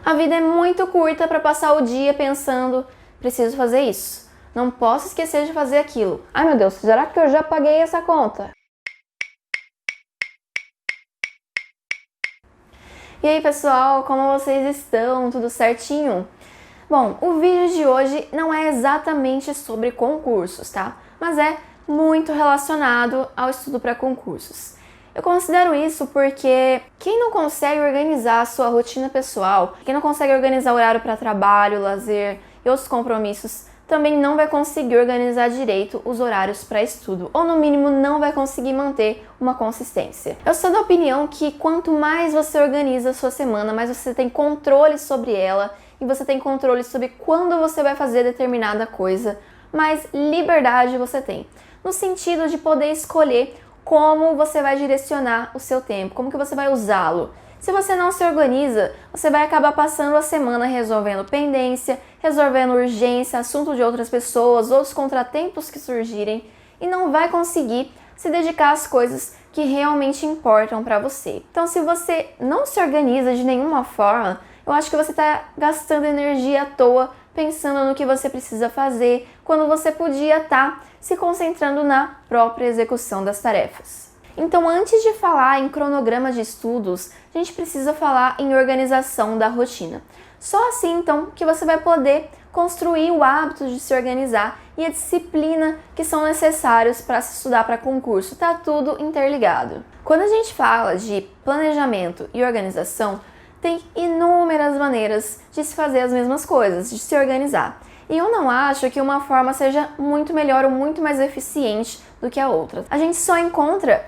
A vida é muito curta para passar o dia pensando, preciso fazer isso, não posso esquecer de fazer aquilo. Ai meu Deus, será que eu já paguei essa conta? E aí pessoal, como vocês estão? Tudo certinho? Bom, o vídeo de hoje não é exatamente sobre concursos, tá? Mas é muito relacionado ao estudo para concursos. Eu considero isso porque quem não consegue organizar a sua rotina pessoal, quem não consegue organizar horário para trabalho, lazer e outros compromissos, também não vai conseguir organizar direito os horários para estudo, ou no mínimo não vai conseguir manter uma consistência. Eu sou da opinião que quanto mais você organiza a sua semana, mais você tem controle sobre ela e você tem controle sobre quando você vai fazer determinada coisa, mais liberdade você tem, no sentido de poder escolher como você vai direcionar o seu tempo, como que você vai usá-lo. Se você não se organiza, você vai acabar passando a semana resolvendo pendência, resolvendo urgência, assunto de outras pessoas, outros contratempos que surgirem e não vai conseguir se dedicar às coisas que realmente importam para você. Então, se você não se organiza de nenhuma forma, eu acho que você está gastando energia à toa pensando no que você precisa fazer, quando você podia estar se concentrando na própria execução das tarefas. Então, antes de falar em cronograma de estudos, a gente precisa falar em organização da rotina. Só assim, então, que você vai poder construir o hábito de se organizar e a disciplina que são necessários para se estudar para concurso. Tá tudo interligado. Quando a gente fala de planejamento e organização, tem inúmeras maneiras de se fazer as mesmas coisas, de se organizar. E eu não acho que uma forma seja muito melhor ou muito mais eficiente do que a outra. A gente só encontra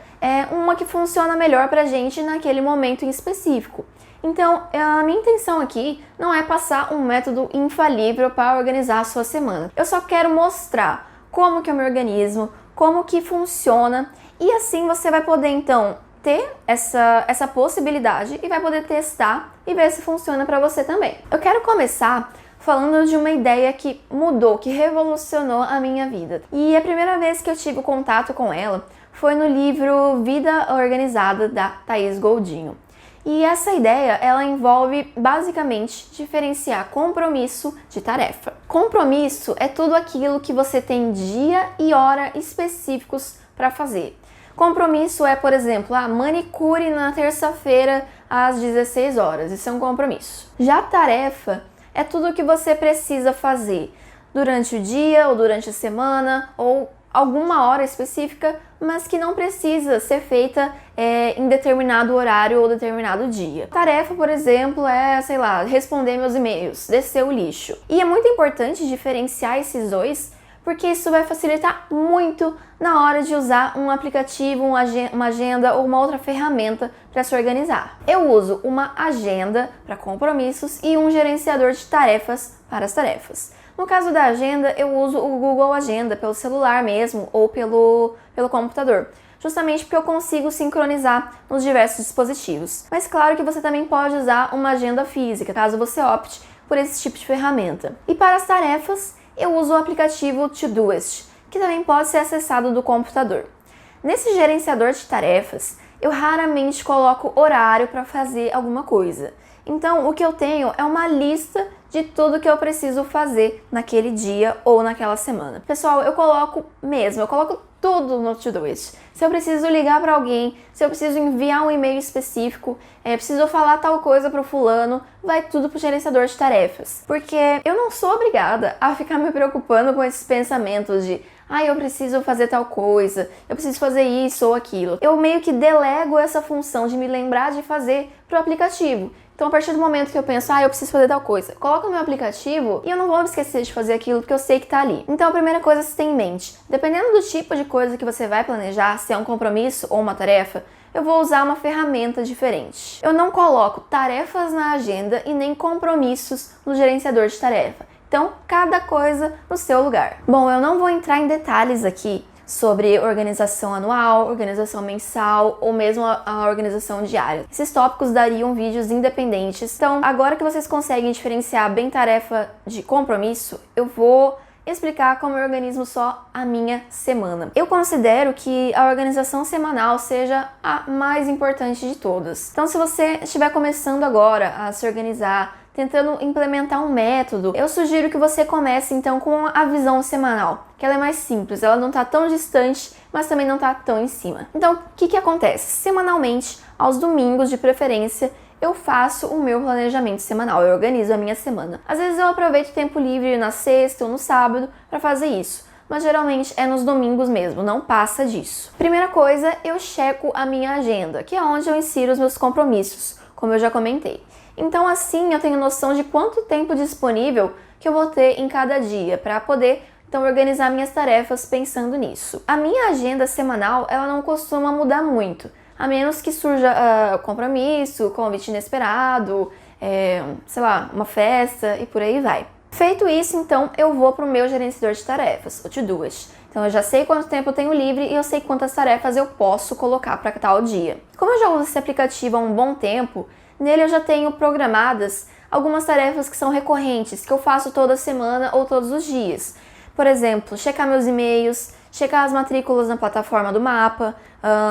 uma que funciona melhor pra gente naquele momento em específico. Então, a minha intenção aqui não é passar um método infalível para organizar a sua semana. Eu só quero mostrar como que eu me organizo, como que funciona, e assim você vai poder, então, ter essa possibilidade e vai poder testar e ver se funciona para você também. Eu quero começar falando de uma ideia que mudou, que revolucionou a minha vida. E a primeira vez que eu tive contato com ela foi no livro Vida Organizada, da Thaís Goldinho. E essa ideia, ela envolve basicamente diferenciar compromisso de tarefa. Compromisso é tudo aquilo que você tem dia e hora específicos para fazer. Compromisso é, por exemplo, a manicure na terça-feira às 16 horas. Isso é um compromisso. Já tarefa é tudo o que você precisa fazer durante o dia ou durante a semana ou alguma hora específica, mas que não precisa ser feita em determinado horário ou determinado dia. Tarefa, por exemplo, é, sei lá, responder meus e-mails, descer o lixo. E é muito importante diferenciar esses dois, porque isso vai facilitar muito na hora de usar um aplicativo, uma agenda ou uma outra ferramenta para se organizar. Eu uso uma agenda para compromissos e um gerenciador de tarefas para as tarefas. No caso da agenda, eu uso o Google Agenda pelo celular mesmo ou pelo computador, justamente porque eu consigo sincronizar nos diversos dispositivos. Mas claro que você também pode usar uma agenda física, caso você opte por esse tipo de ferramenta. E para as tarefas, eu uso o aplicativo Todoist, que também pode ser acessado do computador. Nesse gerenciador de tarefas, eu raramente coloco horário para fazer alguma coisa. Então, o que eu tenho é uma lista de tudo que eu preciso fazer naquele dia ou naquela semana. Pessoal, eu coloco tudo no Todoist. Se eu preciso ligar para alguém, se eu preciso enviar um e-mail específico, preciso falar tal coisa para o fulano, vai tudo pro gerenciador de tarefas. Porque eu não sou obrigada a ficar me preocupando com esses pensamentos de eu preciso fazer tal coisa, eu preciso fazer isso ou aquilo. Eu meio que delego essa função de me lembrar de fazer pro aplicativo. Então, a partir do momento que eu penso, eu preciso fazer tal coisa, coloco no meu aplicativo e eu não vou me esquecer de fazer aquilo porque eu sei que tá ali. Então, a primeira coisa que você tem em mente, dependendo do tipo de coisa que você vai planejar, se é um compromisso ou uma tarefa, eu vou usar uma ferramenta diferente. Eu não coloco tarefas na agenda e nem compromissos no gerenciador de tarefa. Então, cada coisa no seu lugar. Bom, eu não vou entrar em detalhes aqui sobre organização anual, organização mensal ou mesmo a organização diária. Esses tópicos dariam vídeos independentes. Então, agora que vocês conseguem diferenciar bem tarefa de compromisso, eu vou explicar como eu organizo só a minha semana. Eu considero que a organização semanal seja a mais importante de todas. Então, se você estiver começando agora a se organizar, tentando implementar um método, eu sugiro que você comece então com a visão semanal, que ela é mais simples, ela não está tão distante, mas também não está tão em cima. Então, o que acontece? Semanalmente, aos domingos de preferência, eu faço o meu planejamento semanal, eu organizo a minha semana. Às vezes eu aproveito tempo livre na sexta ou no sábado para fazer isso, mas geralmente é nos domingos mesmo, não passa disso. Primeira coisa, eu checo a minha agenda, que é onde eu insiro os meus compromissos, como eu já comentei. Então assim eu tenho noção de quanto tempo disponível que eu vou ter em cada dia para poder então organizar minhas tarefas pensando nisso. A minha agenda semanal ela não costuma mudar muito, a menos que surja compromisso, convite inesperado, sei lá, uma festa e por aí vai. Feito isso, então eu vou para o meu gerenciador de tarefas, o To-Doist. Então eu já sei quanto tempo eu tenho livre e eu sei quantas tarefas eu posso colocar para tal dia. Como eu já uso esse aplicativo há um bom tempo, nele eu já tenho programadas algumas tarefas que são recorrentes, que eu faço toda semana ou todos os dias. Por exemplo, checar meus e-mails, checar as matrículas na plataforma do mapa,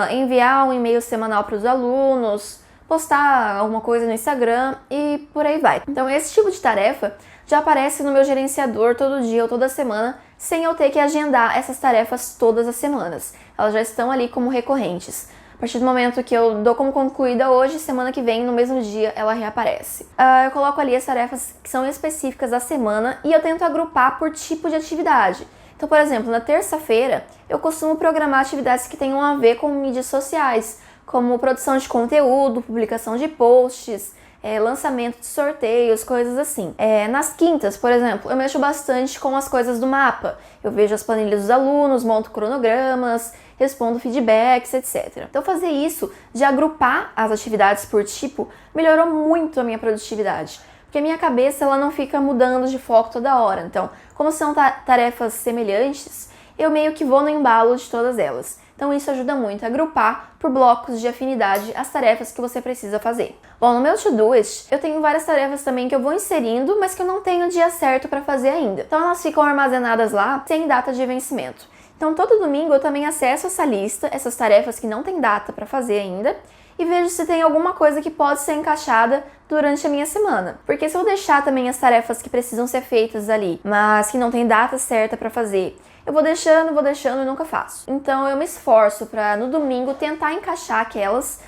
enviar um e-mail semanal para os alunos, postar alguma coisa no Instagram e por aí vai. Então esse tipo de tarefa já aparece no meu gerenciador todo dia ou toda semana, sem eu ter que agendar essas tarefas todas as semanas. Elas já estão ali como recorrentes. A partir do momento que eu dou como concluída hoje, semana que vem, no mesmo dia, ela reaparece. Eu coloco ali as tarefas que são específicas da semana e eu tento agrupar por tipo de atividade. Então, por exemplo, na terça-feira, eu costumo programar atividades que tenham a ver com mídias sociais, como produção de conteúdo, publicação de posts, lançamento de sorteios, coisas assim. Nas quintas, por exemplo, eu mexo bastante com as coisas do mapa. Eu vejo as planilhas dos alunos, monto cronogramas, respondo feedbacks, etc. Então fazer isso, de agrupar as atividades por tipo, melhorou muito a minha produtividade. Porque a minha cabeça ela não fica mudando de foco toda hora. Então, como são tarefas semelhantes, eu meio que vou no embalo de todas elas. Então isso ajuda muito a agrupar por blocos de afinidade as tarefas que você precisa fazer. Bom, no meu To-Doist eu tenho várias tarefas também que eu vou inserindo, mas que eu não tenho o dia certo para fazer ainda. Então elas ficam armazenadas lá sem data de vencimento. Então todo domingo eu também acesso essa lista, essas tarefas que não tem data para fazer ainda, e vejo se tem alguma coisa que pode ser encaixada durante a minha semana. Porque se eu deixar também as tarefas que precisam ser feitas ali, mas que não tem data certa para fazer, eu vou deixando e nunca faço. Então eu me esforço para no domingo tentar encaixar aquelas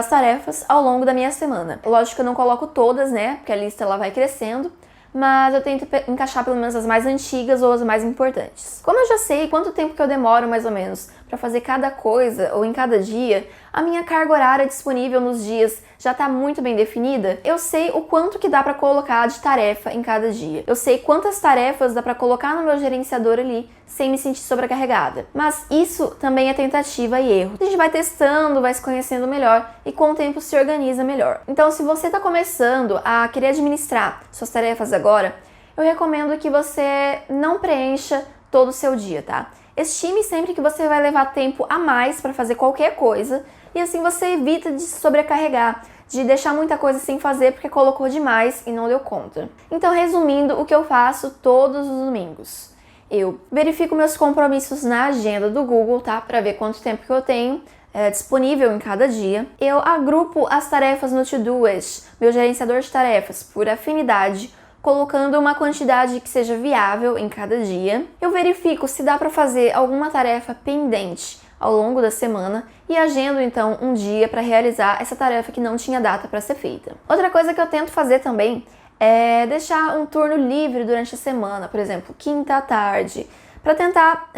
tarefas ao longo da minha semana. Lógico que eu não coloco todas, né? Porque a lista ela vai crescendo, mas eu tento encaixar pelo menos as mais antigas ou as mais importantes. Como eu já sei quanto tempo que eu demoro mais ou menos para fazer cada coisa ou em cada dia, a minha carga horária disponível nos dias já está muito bem definida, eu sei o quanto que dá para colocar de tarefa em cada dia. Eu sei quantas tarefas dá para colocar no meu gerenciador ali sem me sentir sobrecarregada. Mas isso também é tentativa e erro. A gente vai testando, vai se conhecendo melhor e com o tempo se organiza melhor. Então, se você está começando a querer administrar suas tarefas agora, eu recomendo que você não preencha todo o seu dia, tá? Estime sempre que você vai levar tempo a mais para fazer qualquer coisa e assim você evita de se sobrecarregar, de deixar muita coisa sem fazer porque colocou demais e não deu conta. Então, resumindo, o que eu faço todos os domingos? Eu verifico meus compromissos na agenda do Google, tá? Para ver quanto tempo que eu tenho disponível em cada dia. Eu agrupo as tarefas no To-Doist, meu gerenciador de tarefas, por afinidade, colocando uma quantidade que seja viável em cada dia. Eu verifico se dá para fazer alguma tarefa pendente ao longo da semana e agendo então um dia para realizar essa tarefa que não tinha data para ser feita. Outra coisa que eu tento fazer também é deixar um turno livre durante a semana, por exemplo, quinta à tarde, para tentar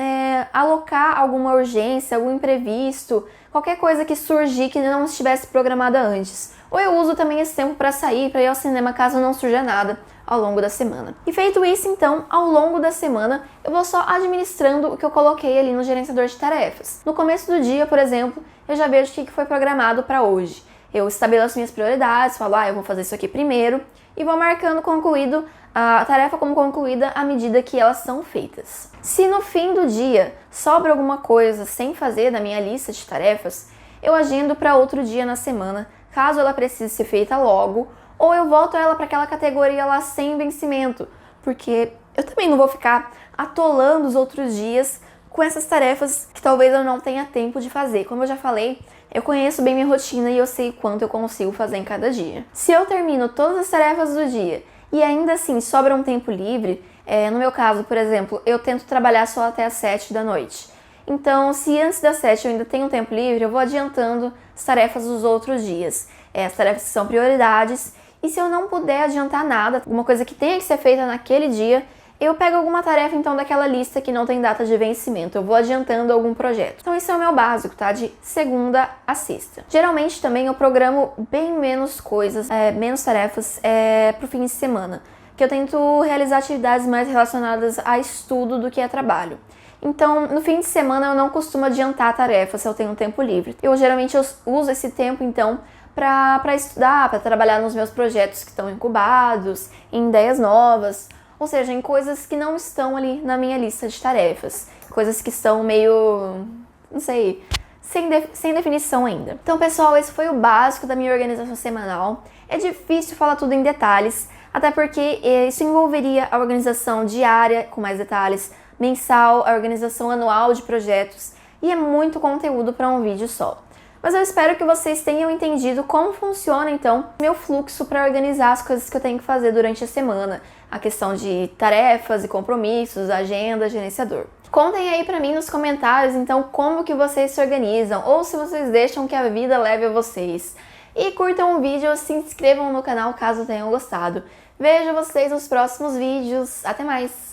alocar alguma urgência, algum imprevisto, qualquer coisa que surgir que não estivesse programada antes. Ou eu uso também esse tempo para sair, para ir ao cinema caso não surja nada ao longo da semana. E feito isso, então, ao longo da semana, eu vou só administrando o que eu coloquei ali no gerenciador de tarefas. No começo do dia, por exemplo, eu já vejo o que foi programado para hoje. Eu estabeleço minhas prioridades, falo, eu vou fazer isso aqui primeiro, e vou marcando concluído a tarefa como concluída à medida que elas são feitas. Se no fim do dia sobra alguma coisa sem fazer da minha lista de tarefas, eu agendo para outro dia na semana, caso ela precise ser feita logo, ou eu volto ela para aquela categoria lá sem vencimento, porque eu também não vou ficar atolando os outros dias com essas tarefas que talvez eu não tenha tempo de fazer. Como eu já falei, eu conheço bem minha rotina e eu sei quanto eu consigo fazer em cada dia. Se eu termino todas as tarefas do dia e ainda assim sobra um tempo livre, no meu caso, por exemplo, eu tento trabalhar só até as 7 da noite. Então, se antes das 7 eu ainda tenho tempo livre, eu vou adiantando as tarefas dos outros dias. As tarefas que são prioridades. E se eu não puder adiantar nada, alguma coisa que tenha que ser feita naquele dia, eu pego alguma tarefa então daquela lista que não tem data de vencimento, eu vou adiantando algum projeto. Então isso é o meu básico, tá? De segunda a sexta. Geralmente também eu programo bem menos coisas, menos tarefas pro fim de semana, que eu tento realizar atividades mais relacionadas a estudo do que a trabalho. Então, no fim de semana eu não costumo adiantar tarefas se eu tenho tempo livre. Geralmente uso esse tempo então para estudar, para trabalhar nos meus projetos que estão incubados, em ideias novas, ou seja, em coisas que não estão ali na minha lista de tarefas, coisas que estão meio, não sei, sem definição ainda. Então, pessoal, esse foi o básico da minha organização semanal. É difícil falar tudo em detalhes, até porque isso envolveria a organização diária, com mais detalhes, mensal, a organização anual de projetos, e é muito conteúdo para um vídeo só. Mas eu espero que vocês tenham entendido como funciona, então, meu fluxo para organizar as coisas que eu tenho que fazer durante a semana. A questão de tarefas e compromissos, agenda, gerenciador. Contem aí pra mim nos comentários, então, como que vocês se organizam, ou se vocês deixam que a vida leve a vocês. E curtam o vídeo, se inscrevam no canal caso tenham gostado. Vejo vocês nos próximos vídeos. Até mais!